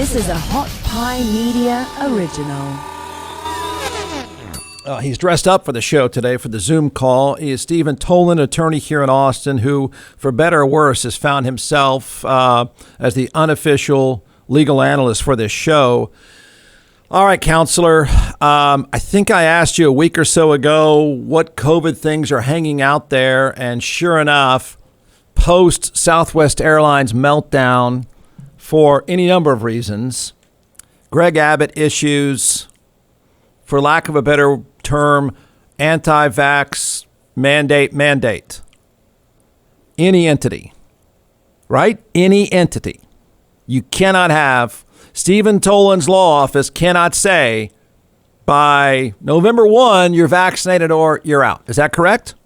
This is a Hot Pie Media original. He's dressed up for the show today for the Zoom call. He is Stephen Toland, attorney here in Austin, who, for better or worse, has found himself as the unofficial legal analyst for this show. All right, counselor, I think I asked you a week or so ago what COVID things are hanging out there, and sure enough, post Southwest Airlines meltdown, for any number of reasons, Greg Abbott issues, for lack of a better term, anti-vax mandate. Any entity, right? Any entity. You cannot have, Stephen Toland's law office cannot say by November 1, you're vaccinated or you're out. Is that correct?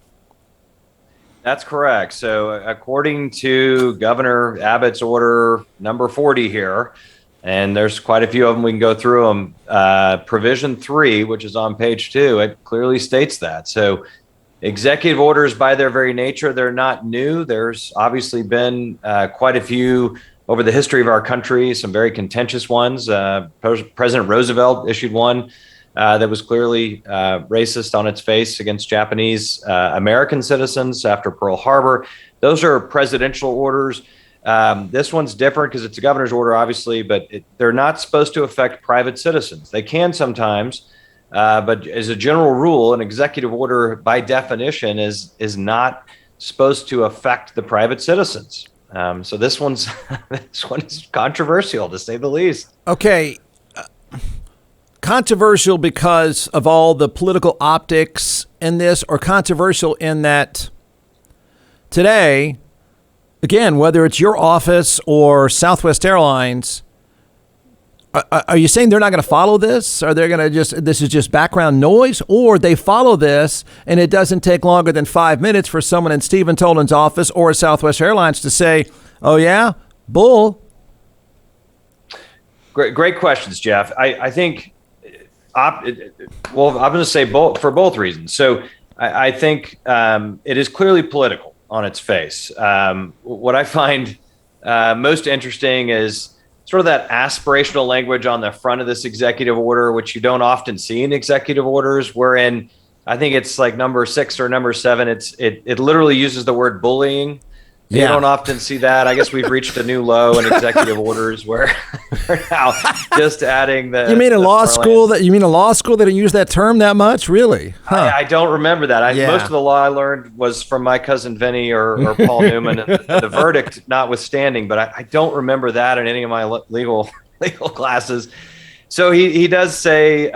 That's correct. So according to Governor Abbott's order number 40 here, and there's quite a few of them, we can go through them. Provision 3, which is on page 2, it clearly states that. So executive orders, by their very nature, they're not new. There's obviously been quite a few over the history of our country, some very contentious ones. President Roosevelt issued one that was clearly racist on its face against Japanese American citizens after Pearl Harbor. Those are presidential orders. This one's different because it's a governor's order, obviously, but they're not supposed to affect private citizens. They can sometimes, but as a general rule, an executive order, by definition, is not supposed to affect the private citizens. So this one is controversial, to say the least. Okay. Controversial because of all the political optics in this, or controversial in that today, again, whether it's your office or Southwest Airlines, are you saying they're not going to follow this? Are they going to this is just background noise, or they follow this and it doesn't take longer than 5 minutes for someone in Stephen Toland's office or Southwest Airlines to say, oh yeah, bull? Great questions, Jeff. I think, I'm going to say both for both reasons. So I think it is clearly political on its face. What I find most interesting is sort of that aspirational language on the front of this executive order, which you don't often see in executive orders, wherein I think it's like number 6 or number 7. It literally uses the word bullying. Yeah. You don't often see that. I guess we've reached a new low in executive orders where we're now just adding the. You mean a law school that didn't use that term that much? Really? Huh. I don't remember that. Most of the law I learned was from my cousin Vinny or Paul Newman, and the verdict notwithstanding. But I don't remember that in any of my legal classes. So he does say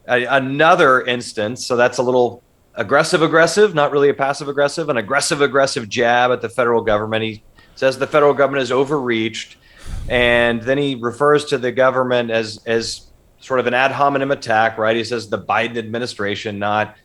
another instance. So that's a little aggressive, not really a passive aggressive, an aggressive jab at the federal government. He says the federal government has overreached, and then he refers to the government as sort of an ad hominem attack, right? He says the Biden administration, not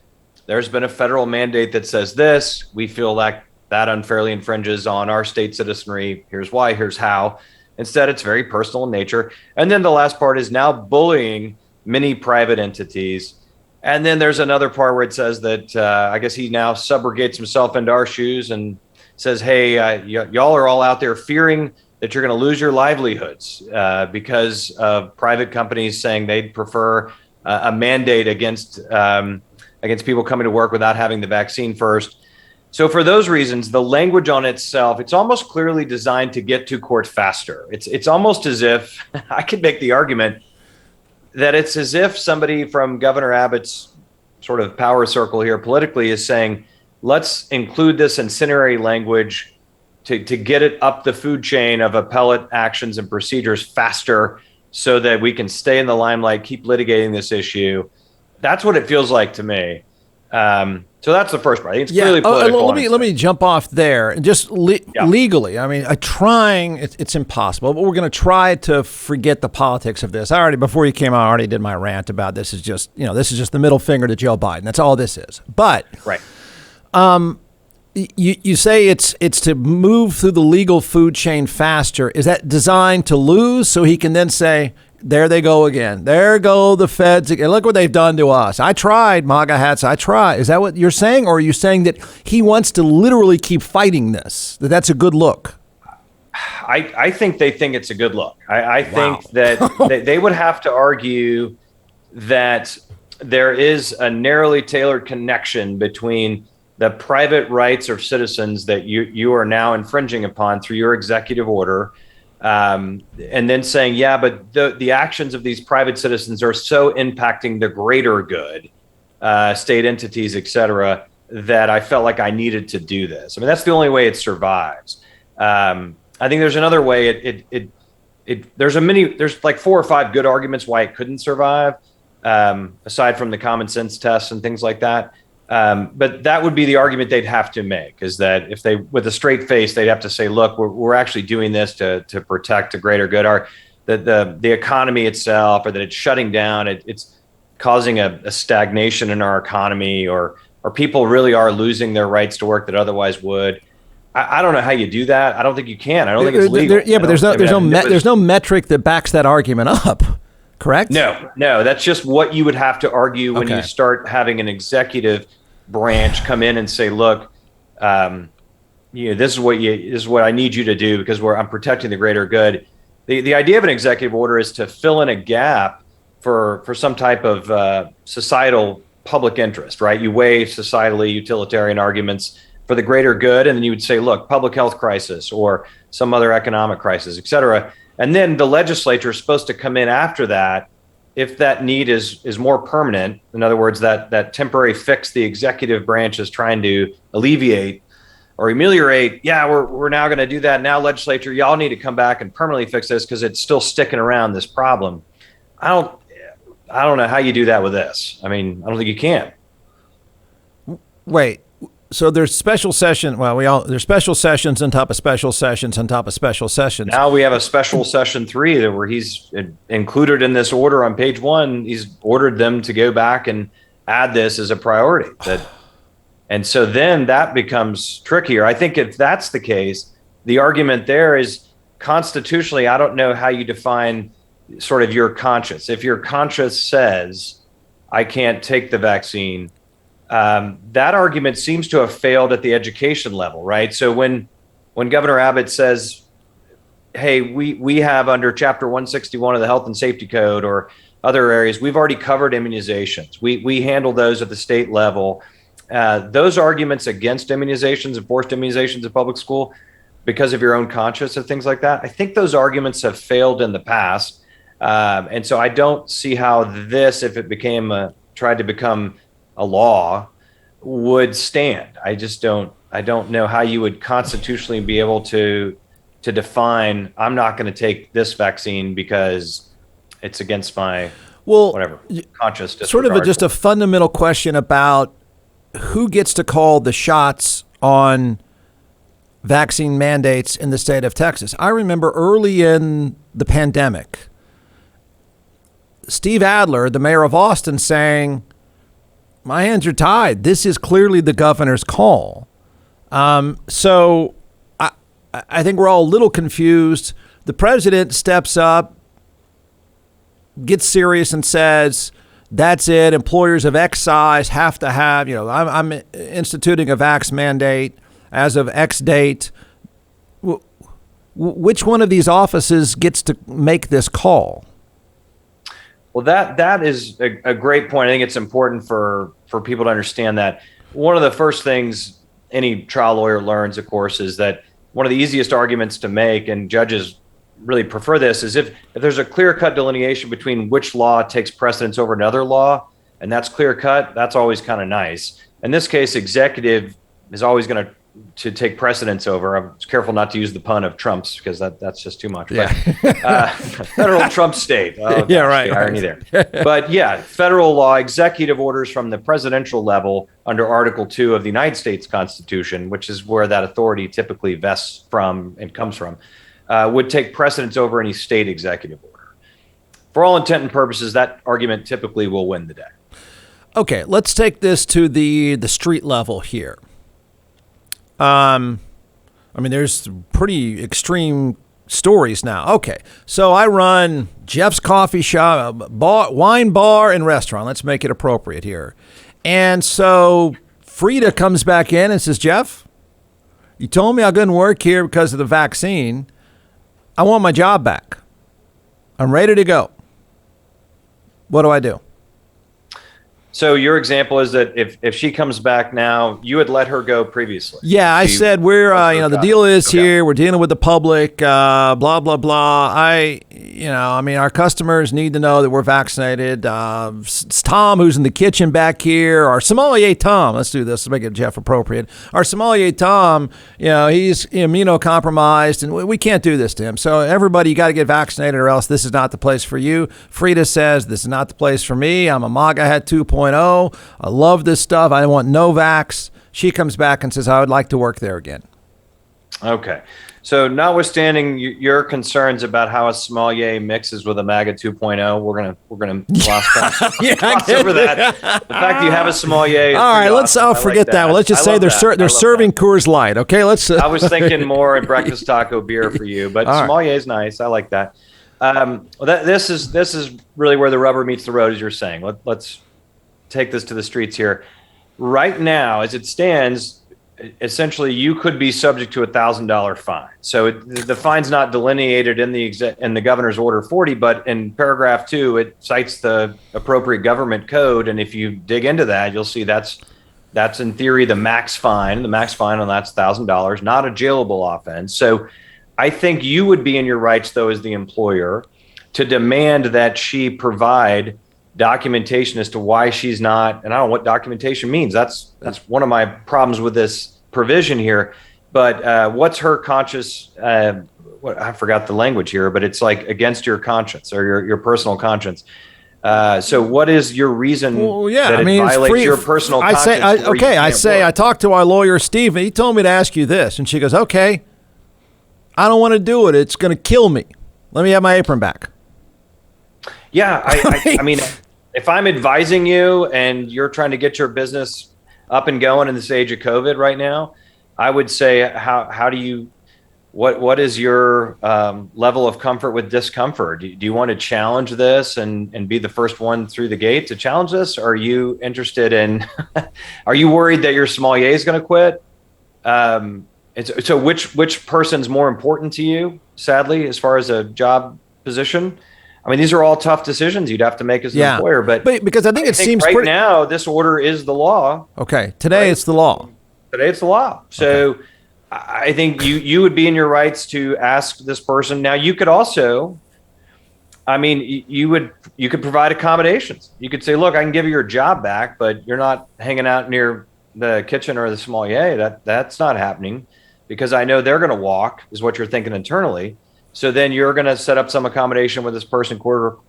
there's been a federal mandate that says this. We feel like that unfairly infringes on our state citizenry. Here's why, here's how. Instead, it's very personal in nature. And then the last part is now bullying many private entities. And then there's another part where it says that I guess he now subrogates himself into our shoes and says, hey, y'all are all out there fearing that you're going to lose your livelihoods because of private companies saying they'd prefer a mandate against people coming to work without having the vaccine first. So for those reasons, the language on itself, it's almost clearly designed to get to court faster. It's almost as if I could make the argument that it's as if somebody from Governor Abbott's sort of power circle here politically is saying, let's include this incendiary language to get it up the food chain of appellate actions and procedures faster so that we can stay in the limelight, keep litigating this issue. That's what it feels like to me. So that's the first part. I think it's clearly political. Let me jump off there and just legally. I mean, it's impossible, but we're going to try to forget the politics of this. Before you came out, I already did my rant about this is just the middle finger to Joe Biden. That's all this is. But right. You say it's to move through the legal food chain faster. Is that designed to lose so he can then say, there they go again. There go the feds again. Look what they've done to us. I tried, MAGA hats. I tried. Is that what you're saying? Or are you saying that he wants to literally keep fighting this? That's a good look? I think they think it's a good look. I think Wow. that they would have to argue that there is a narrowly tailored connection between the private rights of citizens that you are now infringing upon through your executive order, and then saying, yeah, but the actions of these private citizens are so impacting the greater good, state entities, et cetera, that I felt like I needed to do this. I mean, that's the only way it survives. I think there's another way. There's like 4 or 5 good arguments why it couldn't survive, aside from the common sense tests and things like that. But that would be the argument they'd have to make, is that if they, with a straight face, they'd have to say, look, we're actually doing this to protect the greater good, the economy itself, or that it's shutting down, it's causing a stagnation in our economy, or people really are losing their rights to work that otherwise would. I don't know how you do that. I don't think you can. I don't think it's legal. But there's no metric that backs that argument up, correct? No, that's just what you would have to argue when you start having an executive branch come in and say, look, this is what I need you to do because I'm protecting the greater good. The idea of an executive order is to fill in a gap for some type of societal public interest, right? You weigh societally utilitarian arguments for the greater good, and then you would say, look, public health crisis or some other economic crisis, et cetera. And then the legislature is supposed to come in after that if that need is more permanent. In other words, that temporary fix the executive branch is trying to alleviate or ameliorate. Yeah, we're now going to do that. Now, legislature, y'all need to come back and permanently fix this because it's still sticking around, this problem. I don't know how you do that with this. I mean, I don't think you can. Wait. So there's special session. Well, there's special sessions on top of special sessions on top of special sessions. Now we have a special session 3 where he's included in this order on page 1. He's ordered them to go back and add this as a priority. And so then that becomes trickier. I think if that's the case, the argument there is constitutionally, I don't know how you define sort of your conscience. If your conscience says, I can't take the vaccine, that argument seems to have failed at the education level, right? So when Governor Abbott says, hey, we have under Chapter 161 of the Health and Safety Code or other areas, we've already covered immunizations. We handle those at the state level. Those arguments against immunizations and forced immunizations in public school because of your own conscience and things like that, I think those arguments have failed in the past. And so I don't see how this, if it tried to become a law, would stand. I don't know how you would constitutionally be able to define, I'm not going to take this vaccine because it's against my conscious disregard. Sort of just a fundamental question about who gets to call the shots on vaccine mandates in the state of Texas. I remember early in the pandemic, Steve Adler, the mayor of Austin, saying, my hands are tied. This is clearly the governor's call. So I think we're all a little confused. The president steps up, gets serious and says, that's it. Employers of X size have to have, I'm instituting a vax mandate as of X date. Which one of these offices gets to make this call? Well, that is a great point. I think it's important for people to understand that. One of the first things any trial lawyer learns, of course, is that one of the easiest arguments to make, and judges really prefer this, is if there's a clear-cut delineation between which law takes precedence over another law, and that's clear-cut, that's always kind of nice. In this case, executive is always going to take precedence over. I'm careful not to use the pun of Trump's because that's just too much. Yeah. But, federal Trump state. Oh, yeah, right. The irony there. But yeah, federal law, executive orders from the presidential level under Article 2 of the United States Constitution, which is where that authority typically vests from and comes from, would take precedence over any state executive order. For all intent and purposes, that argument typically will win the day. Okay, let's take this to the street level here. There's pretty extreme stories now. Okay, so I run Jeff's Coffee Shop, wine bar and restaurant. Let's make it appropriate here. And so Frida comes back in and says, Jeff, you told me I couldn't work here because of the vaccine. I want my job back. I'm ready to go. What do I do? So your example is that if she comes back now, you would let her go previously. Yeah, I said we're the deal is here. We're dealing with the public. Blah blah blah. Our customers need to know that we're vaccinated. It's Tom, who's in the kitchen back here, our sommelier Tom. Let's do this. Let's make it Jeff appropriate. Our sommelier Tom, he's immunocompromised, and we can't do this to him. So everybody, you got to get vaccinated, or else this is not the place for you. Frida says this is not the place for me. I'm a MAGA Hat 2.0. I love this stuff. I want no vax. She comes back and says, I would like to work there again. Okay. So notwithstanding your concerns about how a sommelier mixes with a MAGA 2.0, we're gonna gloss over that. The fact that you have a sommelier. All right, awesome. Forget that. Well, let's just say they're serving Coors Light. Okay, let's. I was thinking more a breakfast taco beer for you, but sommelier is nice. I like that. This is really where the rubber meets the road, as you're saying. Let's take this to the streets here. Right now, as it stands, essentially you could be subject to $1,000 fine. So the fine's not delineated in the governor's order 40, but in paragraph 2, it cites the appropriate government code. And if you dig into that, you'll see that's in theory the max fine. The max fine on that's $1,000, not a jailable offense. So I think you would be in your rights, though, as the employer, to demand that she provide documentation as to why she's not, and I don't know what documentation means. That's one of my problems with this provision here. But what's her conscious? I forgot the language here, but it's like against your conscience or your personal conscience. So what is your reason that it violates your personal conscience? I talked to our lawyer, Steve, and he told me to ask you this. And she goes, okay, I don't want to do it. It's going to kill me. Let me have my apron back. Yeah, I mean, if I'm advising you and you're trying to get your business up and going in this age of COVID right now, I would say, what is your level of comfort with discomfort? Do you want to challenge this and be the first one through the gate to challenge this? Or are you interested in, are you worried that your sommelier is going to quit? So which person's more important to you, sadly, as far as a job position? I mean, these are all tough decisions you'd have to make as an employer, but because I think it seems right now this order is the law. Okay, today it's the law. Today it's the law. So okay. I think you would be in your rights to ask this person. Now you could also, I mean, you could provide accommodations. You could say, look, I can give you your job back, but you're not hanging out near the kitchen or the sommelier. That's not happening because I know they're going to walk, is what you're thinking internally. So then you're going to set up some accommodation with this person,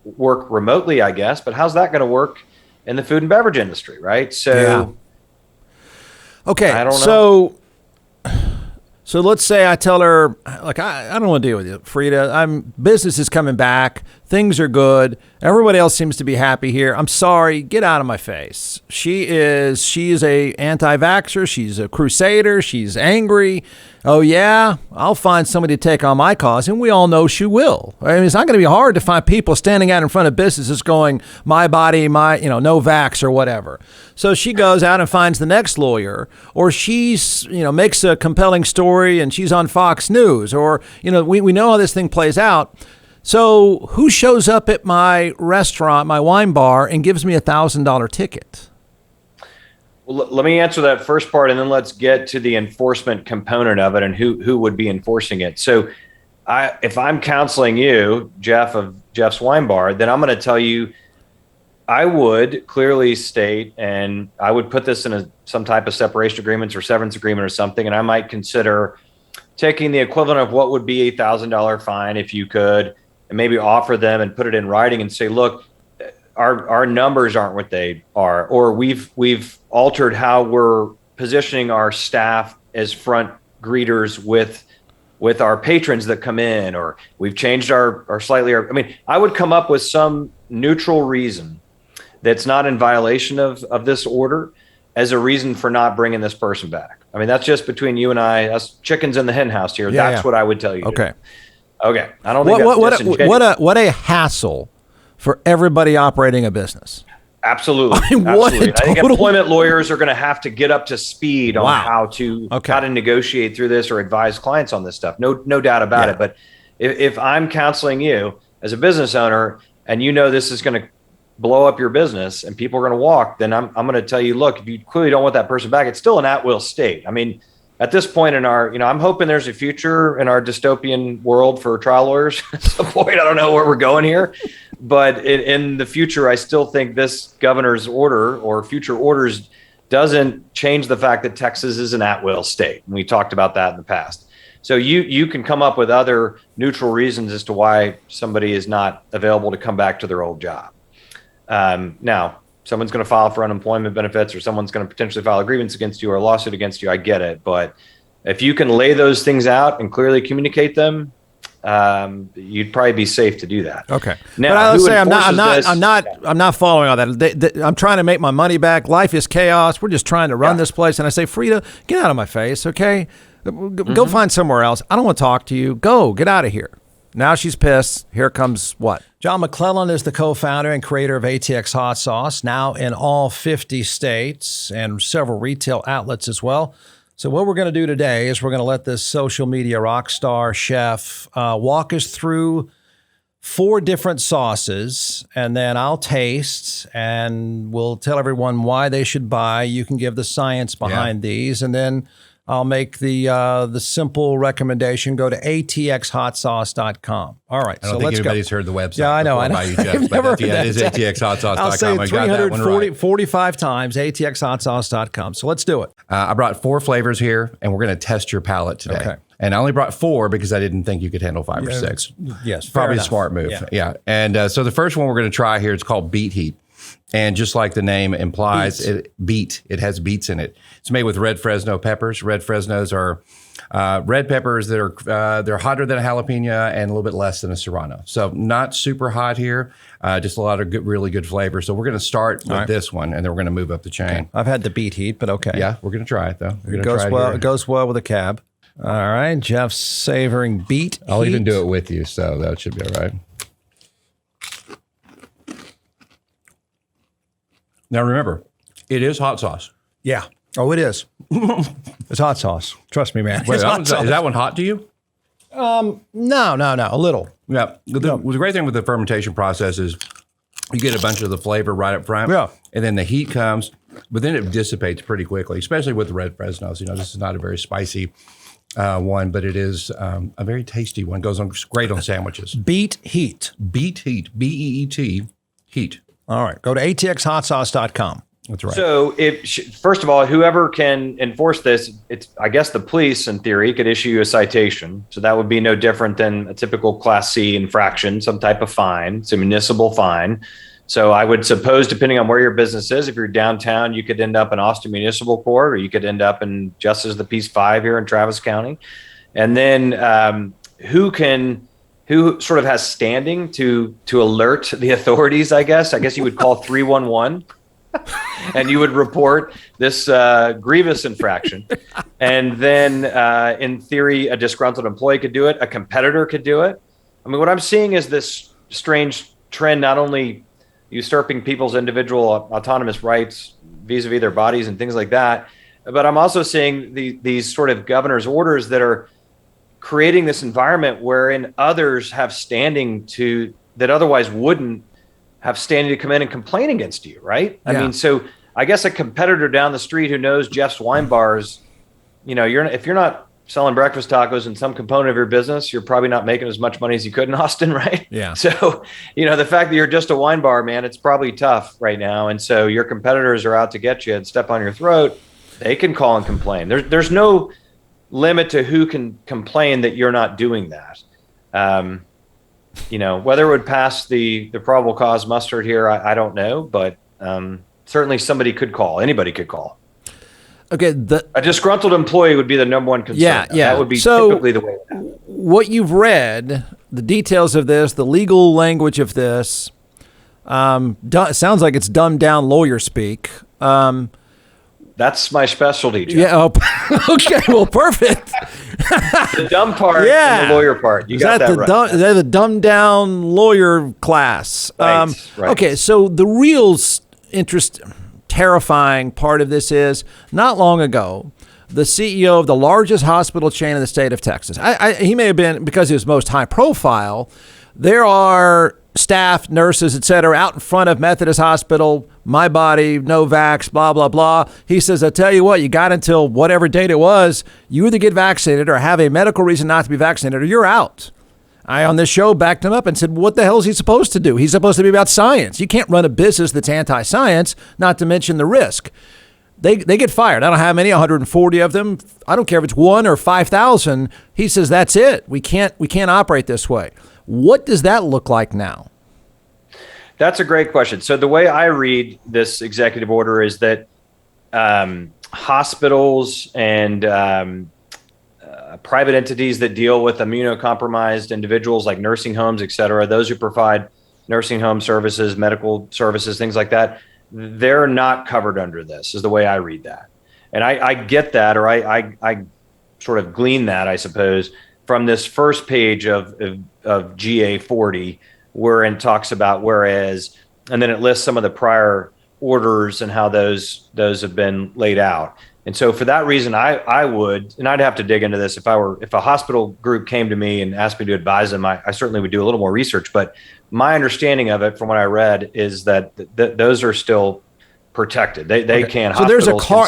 work remotely, I guess. But how's that going to work in the food and beverage industry, right? So, okay, I don't know. So let's say I tell her, like, I don't want to deal with you, Frida. Business is coming back. Things are good. Everybody else seems to be happy here. I'm sorry. Get out of my face. She is a anti-vaxxer. She's a crusader. She's angry. Oh, yeah, I'll find somebody to take on my cause. And we all know she will. I mean, it's not going to be hard to find people standing out in front of businesses going, my body, no vax or whatever. So she goes out and finds the next lawyer, or she's, makes a compelling story and she's on Fox News, or, we know how this thing plays out. So who shows up at my restaurant, my wine bar, and gives me $1,000 ticket? Well, let me answer that first part, and then let's get to the enforcement component of it and who would be enforcing it. So if I'm counseling you, Jeff of Jeff's Wine Bar, then I'm going to tell you I would clearly state, and I would put this in some type of separation agreements or severance agreement or something, and I might consider taking the equivalent of what would be a $1,000 fine if you could, and maybe offer them and put it in writing and say, look, our numbers aren't what they are, or we've altered how we're positioning our staff as front greeters with our patrons that come in, or we've changed our I would come up with some neutral reason that's not in violation of this order as a reason for not bringing this person back. I mean, that's just between you and I, us chickens in the hen house here. That's what I would tell you. Okay. Okay. I don't think what a hassle for everybody operating a business. Absolutely. I mean, absolutely. I think employment lawyers are going to have to get up to speed on how to negotiate through this or advise clients on this stuff. No doubt about it. But If I'm counseling you as a business owner and you know this is going to blow up your business and people are going to walk, then I'm going to tell you, look, if you clearly don't want that person back, it's still an at-will state. I mean, at this point in our, I'm hoping there's a future in our dystopian world for trial lawyers at some point. I don't know where we're going here, but in the future, I still think this governor's order or future orders doesn't change the fact that Texas is an at-will state. And we talked about that in the past. So you can come up with other neutral reasons as to why somebody is not available to come back to their old job. Now, someone's going to file for unemployment benefits or someone's going to potentially file a grievance against you or a lawsuit against you. I get it. But if you can lay those things out and clearly communicate them, you'd probably be safe to do that. Okay. Now, but I would say I'm not following all that. I'm trying to make my money back. Life is chaos. We're just trying to run this place. And I say, Frida, get out of my face. Okay. Go find somewhere else. I don't want to talk to you. Go, get out of here. Now she's pissed. Here comes what? John McClellan is the co-founder and creator of ATX Hot Sauce, now in all 50 states and several retail outlets as well. So what we're going to do today is we're going to let this social media rock star chef walk us through 4 different sauces, and then I'll taste, and we'll tell everyone why they should buy. You can give the science behind these, and then I'll make the simple recommendation. Go to atxhotsauce.com. All right, I don't think anybody's heard the website. Yeah, I know. By you, Jeff, I've never heard it that. is atxhotsauce.com. I'll say I got that one right. 345 times, atxhotsauce.com. So let's do it. I brought 4 flavors here, and we're going to test your palate today. Okay. And I only brought 4 because I didn't think you could handle 5 or 6. Yes, probably a smart move. Yeah. And so the first one we're going to try here, it's called Beet Heat. And just like the name implies, it has beets in it. It's made with red Fresno peppers. Red Fresnos are red peppers that are they're hotter than a jalapeno and a little bit less than a serrano. So not super hot here, just a lot of really good flavor. So we're going to start with this one, and then we're going to move up the chain. Okay. I've had the Beet Heat, but okay. Yeah, we're going to try it though. It goes well with a cab. All right, Jeff's savoring Beet I'll Heat. even do it with you, so that should be all right. Now remember, it is hot sauce. Yeah. Oh, it is. It's hot sauce. Trust me, man. Wait, is that one hot to you? No. A little. Yeah. The great thing with the fermentation process is you get a bunch of the flavor right up front. Yeah. And then the heat comes, but then it dissipates pretty quickly, especially with the red Fresnos. This is not a very spicy one, but it is a very tasty one. Goes on great on sandwiches. Beet Heat. Beet Heat. B-E-E-T. Heat. All right. Go to atxhotsauce.com. That's right. So first of all, whoever can enforce this, I guess the police in theory could issue you a citation. So that would be no different than a typical Class C infraction, some type of fine. It's a municipal fine. So I would suppose, depending on where your business is, if you're downtown, you could end up in Austin Municipal Court, or you could end up in Justice of the Peace 5 here in Travis County. And then who sort of has standing to alert the authorities, I guess you would call 311 and you would report this grievous infraction. And then in theory, a disgruntled employee could do it. A competitor could do it. I mean, what I'm seeing is this strange trend, not only usurping people's individual autonomous rights vis-a-vis their bodies and things like that, but I'm also seeing these sort of governor's orders that are creating this environment wherein others have standing that otherwise wouldn't have standing to come in and complain against you, right? Yeah. I mean, so I guess a competitor down the street who knows Jeff's wine bars, if you're not selling breakfast tacos in some component of your business, you're probably not making as much money as you could in Austin, right? Yeah. So, the fact that you're just a wine bar, man, it's probably tough right now. And so your competitors are out to get you and step on your throat. They can call and complain. There's no limit to who can complain that you're not doing that. Whether it would pass the probable cause muster here, I don't know, but certainly somebody could call. Anybody could call. Okay. A disgruntled employee would be the number one concern. Yeah. That would be typically the way. What you've read, the details of this, the legal language of this, sounds like it's dumbed down lawyer speak. That's my specialty, Jeff. Yeah. Oh, okay. Well, perfect. The dumb part and the lawyer part. You got that right. They're the dumbed down lawyer class. Right. Okay. So the real terrifying part of this is not long ago, the CEO of the largest hospital chain in the state of Texas. He may have been, because he was most high profile, there are staff, nurses, et cetera, out in front of Methodist Hospital, my body, no vax, blah, blah, blah. He says, I tell you what, you got until whatever date it was, you either get vaccinated or have a medical reason not to be vaccinated or you're out. I, on this show, backed him up and said, what the hell is he supposed to do? He's supposed to be about science. You can't run a business that's anti-science, not to mention the risk. They get fired. I don't know how many, 140 of them. I don't care if it's 1 or 5,000. He says, that's it. We can't operate this way. What does that look like now? That's a great question. So the way I read this executive order is that hospitals and private entities that deal with immunocompromised individuals like nursing homes, et cetera, those who provide nursing home services, medical services, things like that, they're not covered under this, is the way I read that. And I get that, or I sort of glean that, I suppose, from this first page of GA 40, where it talks about whereas, and then it lists some of the prior orders and how those have been laid out. And so for that reason, I would, and I'd have to dig into this if a hospital group came to me and asked me to advise them, I certainly would do a little more research. But my understanding of it from what I read is that those are still protected. They can't. So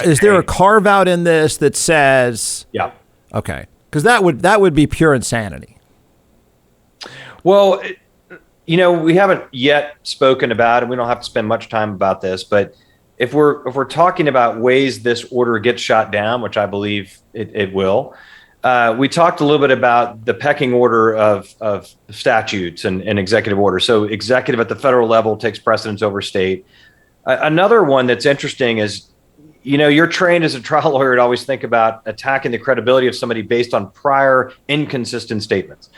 is there a carve out in this that says, yeah. Okay. Because that would be pure insanity. Well, we haven't yet spoken about it. We don't have to spend much time about this, but if we're talking about ways this order gets shot down, which I believe it will, we talked a little bit about the pecking order of statutes and executive orders. So executive at the federal level takes precedence over state. Another one that's interesting is, you're trained as a trial lawyer to always think about attacking the credibility of somebody based on prior inconsistent statements.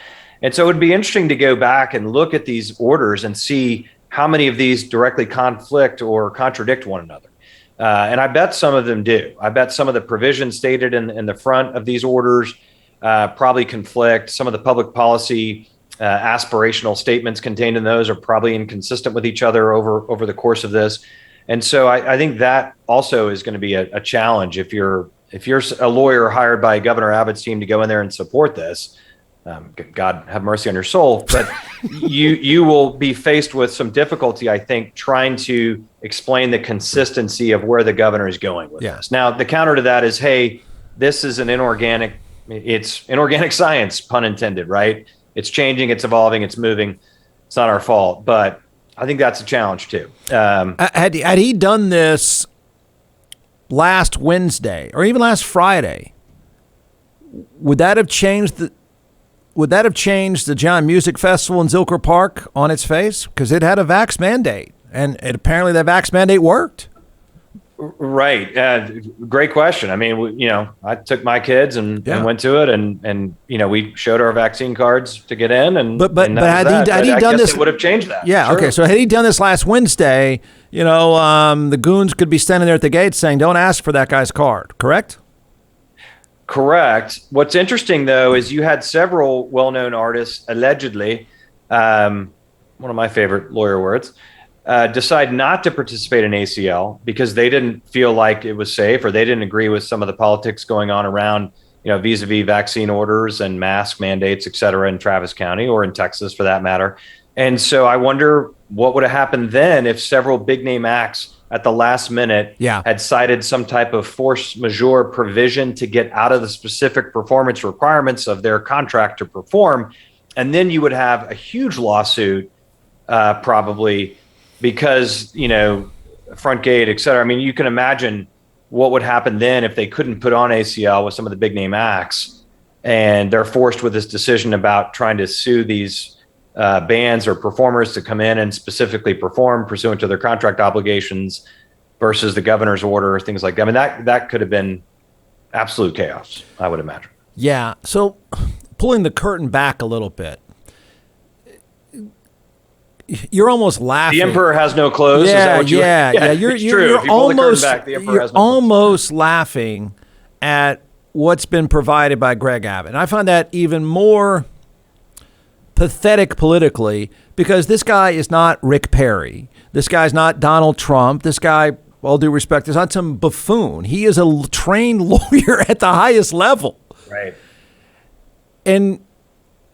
And so it would be interesting to go back and look at these orders and see how many of these directly conflict or contradict one another. And I bet some of them do. I bet some of the provisions stated in the front of these orders probably conflict. Some of the public policy aspirational statements contained in those are probably inconsistent with each other over the course of this. And so I think that also is going to be a challenge if you're a lawyer hired by Governor Abbott's team to go in there and support this. God have mercy on your soul, but you will be faced with some difficulty, I think, trying to explain the consistency of where the governor is going with this. Now, the counter to that is, hey, this is it's inorganic science, pun intended, right? It's changing, it's evolving, it's moving. It's not our fault, but I think that's a challenge too. Had he done this last Wednesday or even last Friday, would that have changed the John Music Festival in Zilker Park on its face? Because it had a vax mandate, and apparently that vax mandate worked. Right. Great question. I mean, I took my kids and went to it, and we showed our vaccine cards to get in, but had he done this, it would have changed that. Yeah. Sure. Okay. So had he done this last Wednesday, the goons could be standing there at the gate saying, "Don't ask for that guy's card." Correct. Correct. What's interesting, though, is you had several well-known artists, allegedly, one of my favorite lawyer words, decide not to participate in ACL because they didn't feel like it was safe, or they didn't agree with some of the politics going on around, vis-a-vis vaccine orders and mask mandates, et cetera, in Travis County or in Texas for that matter. And so I wonder what would have happened then if several big-name acts at the last minute had cited some type of force majeure provision to get out of the specific performance requirements of their contract to perform. And then you would have a huge lawsuit, probably because, front gate, et cetera. I mean, you can imagine what would happen then if they couldn't put on ACL with some of the big name acts, and they're forced with this decision about trying to sue these bands or performers to come in and specifically perform pursuant to their contract obligations versus the governor's order, things like that. I mean, that could have been absolute chaos, I would imagine. Yeah. So pulling the curtain back a little bit, you're almost laughing. The emperor has no clothes. Yeah, is that what you yeah. You're almost laughing at what's been provided by Greg Abbott. And I find that even more pathetic politically, because this guy is not Rick Perry. This guy's not Donald Trump. This guy all due respect, is not some buffoon. He is a trained lawyer at the highest level. Right. And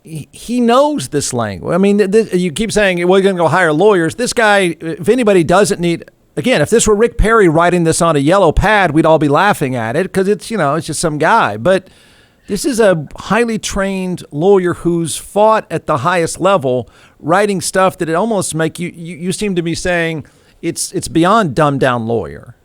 he knows this language. I mean, you keep saying, we're going to go hire lawyers. This guy, if anybody doesn't need, again, if this were Rick Perry writing this on a yellow pad, we'd all be laughing at it because it's, it's just some guy. But this is a highly trained lawyer who's fought at the highest level, writing stuff that it almost make you seem to be saying it's beyond dumbed down lawyer.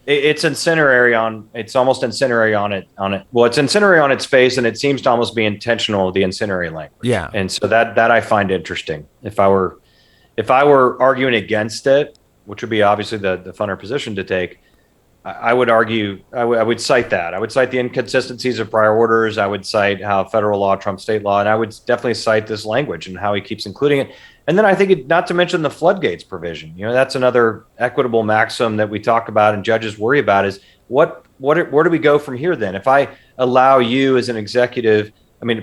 It's incendiary it's almost incendiary on it. Well, it's incendiary on its face, and it seems to almost be intentional, the incendiary language. Yeah. And so that I find interesting. If I were arguing against it, which would be obviously the funner position to take, I would argue, I would cite that. I would cite the inconsistencies of prior orders. I would cite how federal law trumps state law. And I would definitely cite this language and how he keeps including it. And then I think, not to mention the floodgates provision. That's another equitable maxim that we talk about and judges worry about is where do we go from here then? If I allow you as an executive,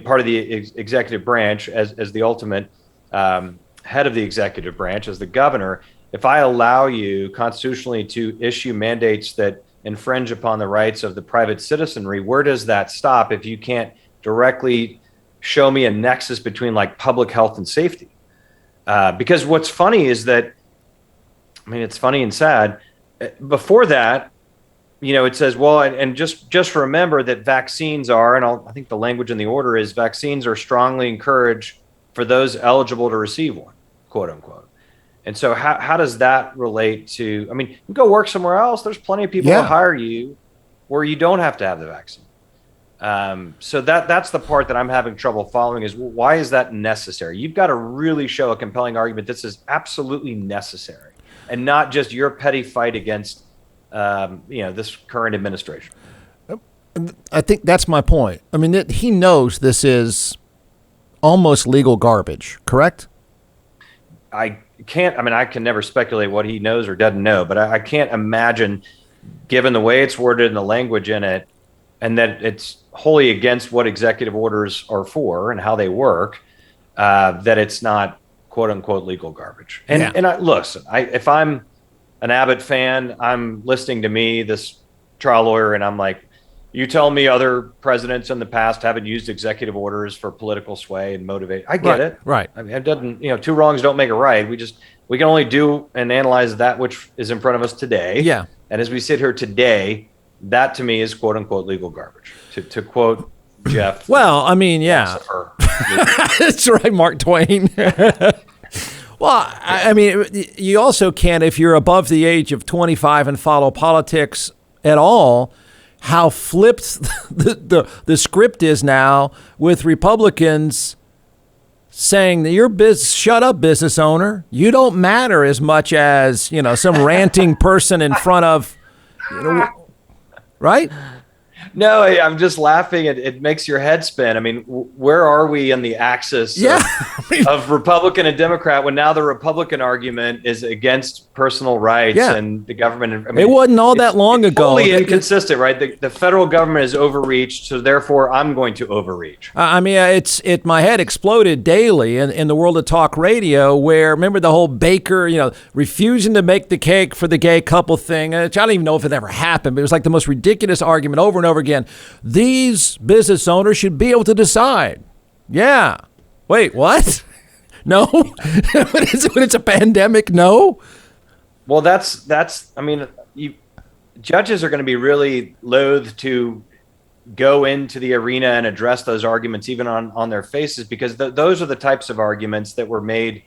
part of the executive branch as the ultimate head of the executive branch, as the governor, if I allow you constitutionally to issue mandates that infringe upon the rights of the private citizenry, where does that stop if you can't directly show me a nexus between like public health and safety? Because what's funny is that, it's funny and sad. Before that, it says, well, and just remember that vaccines are, and I think the language in the order is vaccines are strongly encouraged for those eligible to receive one, quote unquote. And so how does that relate to, you go work somewhere else. There's plenty of people who hire you where you don't have to have the vaccine. So that's the part that I'm having trouble following is why is that necessary? You've got to really show a compelling argument. This is absolutely necessary and not just your petty fight against, this current administration. I think that's my point. He knows this is almost legal garbage, correct? I can never speculate what he knows or doesn't know, but I can't imagine, given the way it's worded and the language in it, and that it's wholly against what executive orders are for and how they work, that it's not quote unquote legal garbage. Listen, if I'm an Abbott fan, I'm listening to me, this trial lawyer, and I'm like, you tell me other presidents in the past haven't used executive orders for political sway and motivate. I get it. Right. It doesn't, two wrongs don't make a right. We can only do and analyze that which is in front of us today. Yeah. And as we sit here today, that to me is quote unquote legal garbage. To quote Jeff. Well, yeah. That's right, Mark Twain. Well, you also can't, if you're above the age of 25 and follow politics at all, how flipped the script is now with Republicans saying that shut up, business owner. You don't matter as much as, some ranting person in front of, right? No, I'm just laughing. It makes your head spin. Where are we in the axis of Republican and Democrat when now the Republican argument is against personal rights and the government? It wasn't all that long ago. Totally inconsistent, right? The federal government has overreached, so therefore I'm going to overreach. My head exploded daily in the world of talk radio where, remember the whole Baker, refusing to make the cake for the gay couple thing, which I don't even know if it ever happened, but it was like the most ridiculous argument over and over again. These business owners should be able to decide. Yeah. Wait, what? No? When it's a pandemic, no? Well, judges are going to be really loath to go into the arena and address those arguments even on their faces, because those are the types of arguments that were made,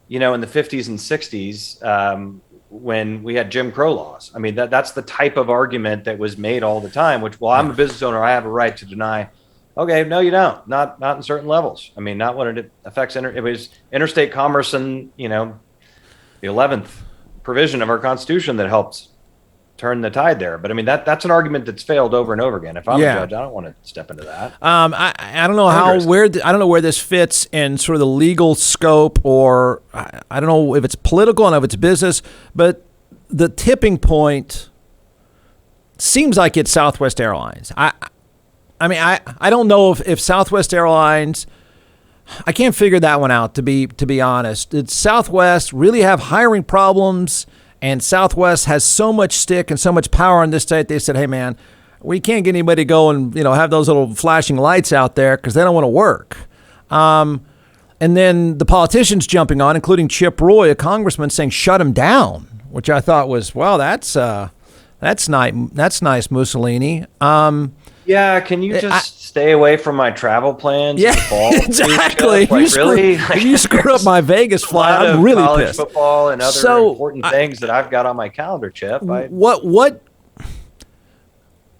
in the 50s and 60s, when we had Jim Crow laws. That's the type of argument that was made all the time, which, well, I'm a business owner, I have a right to deny. Okay, no, you don't. Not in certain levels. Not when it affects it was interstate commerce and, the 11th provision of our Constitution that helps turn the tide there. But that's an argument that's failed over and over again. If I'm a judge, I don't want to step into that. I don't know I don't know where this fits in sort of the legal scope, or I don't know if it's political and if it's business, but the tipping point seems like it's Southwest Airlines. I don't know if Southwest Airlines, I can't figure that one out, to be honest. Did Southwest really have hiring problems And Southwest has so much stick and so much power in this state. They said, hey, man, we can't get anybody to go and, have those little flashing lights out there because they don't want to work. And then the politicians jumping on, including Chip Roy, a congressman, saying shut him down, which I thought was, well, that's nice. That's nice, Mussolini. Yeah, can you just stay away from my travel plans? Yeah, in the fall, exactly. You screw up my Vegas flight, I'm really college pissed. Football and other important things that I've got on my calendar, Chip. What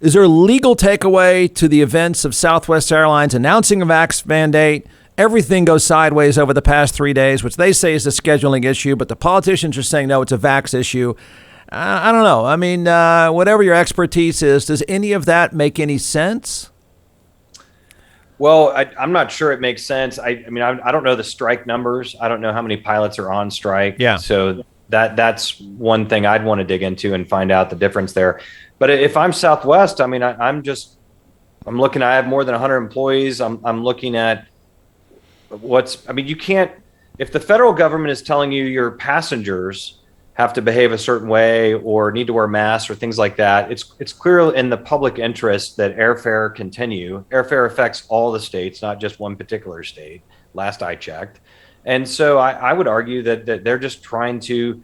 is there a legal takeaway to the events of Southwest Airlines announcing a vax mandate? Everything goes sideways over the past 3 days, which they say is a scheduling issue, but the politicians are saying, no, it's a vax issue. I don't know. I mean, whatever your expertise is, does any of that make any sense? Well, I'm not sure it makes sense. I don't know the strike numbers. I don't know how many pilots are on strike. Yeah. So that's one thing I'd want to dig into and find out the difference there. But if I'm Southwest, I'm looking, I have more than 100 employees. I'm looking at you can't, if the federal government is telling you your passengers have to behave a certain way or need to wear masks or things like that, it's clear in the public interest that airfare continue. Airfare affects all the states, not just one particular state, last I checked. And so I would argue that they're just trying to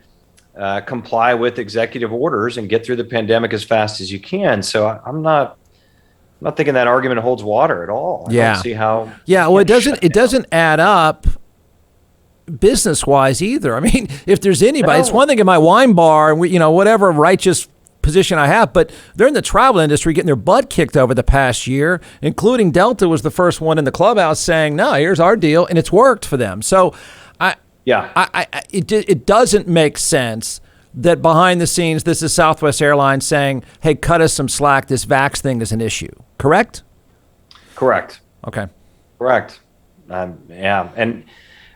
comply with executive orders and get through the pandemic as fast as you can. So I'm not thinking that argument holds water at all. I don't see how. Yeah, well, it doesn't add up business-wise either. I mean, if there's anybody, it's one thing in my wine bar and whatever righteous position I have, but they're in the travel industry getting their butt kicked over the past year, including Delta was the first one in the clubhouse saying, no, here's our deal, and it's worked for them. So it doesn't make sense that behind the scenes, this is Southwest Airlines saying, hey, cut us some slack. This vax thing is an issue. Correct? Correct. Okay. Correct. Yeah. And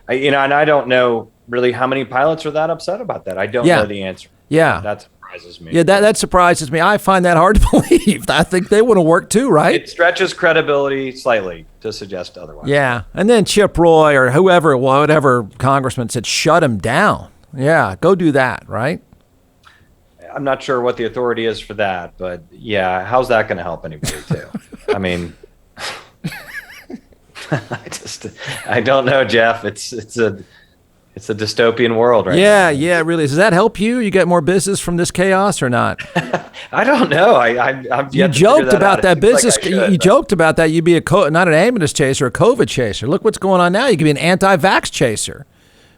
I don't know really how many pilots are that upset about that. I don't know the answer. Yeah. That surprises me. Yeah, that surprises me. I find that hard to believe. I think they want to work too, right? It stretches credibility slightly to suggest otherwise. Yeah. And then Chip Roy or whatever congressman said, shut him down. Yeah, go do that, right? I'm not sure what the authority is for that, but yeah, how's that going to help anybody too? I mean, I don't know, Jeff. It's a dystopian world right now. Yeah, really. Does that help you? You get more business from this chaos or not? I don't know. I'm you joked about that business. You joked about that. You'd be not an ambulance chaser, a COVID chaser. Look what's going on now. You could be an anti-vax chaser.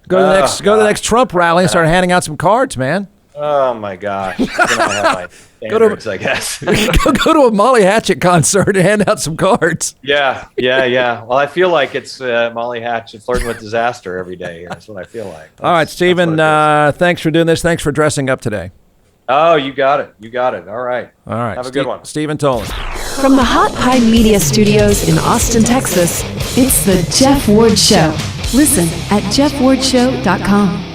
Go to the next Trump rally and start handing out some cards, man. Oh my gosh! I have my standards, I guess. go to a Molly Hatchet concert and hand out some cards. Yeah. Well, I feel like it's Molly Hatchet flirting with disaster every day here. That's what I feel like. All right, Stephen. Thanks for doing this. Thanks for dressing up today. Oh, you got it. All right. Have a good one. Stephen Toland. From the Hot Pie Media Studios in Austin, Texas, it's the Jeff Ward Show. Listen at jeffwardshow.com.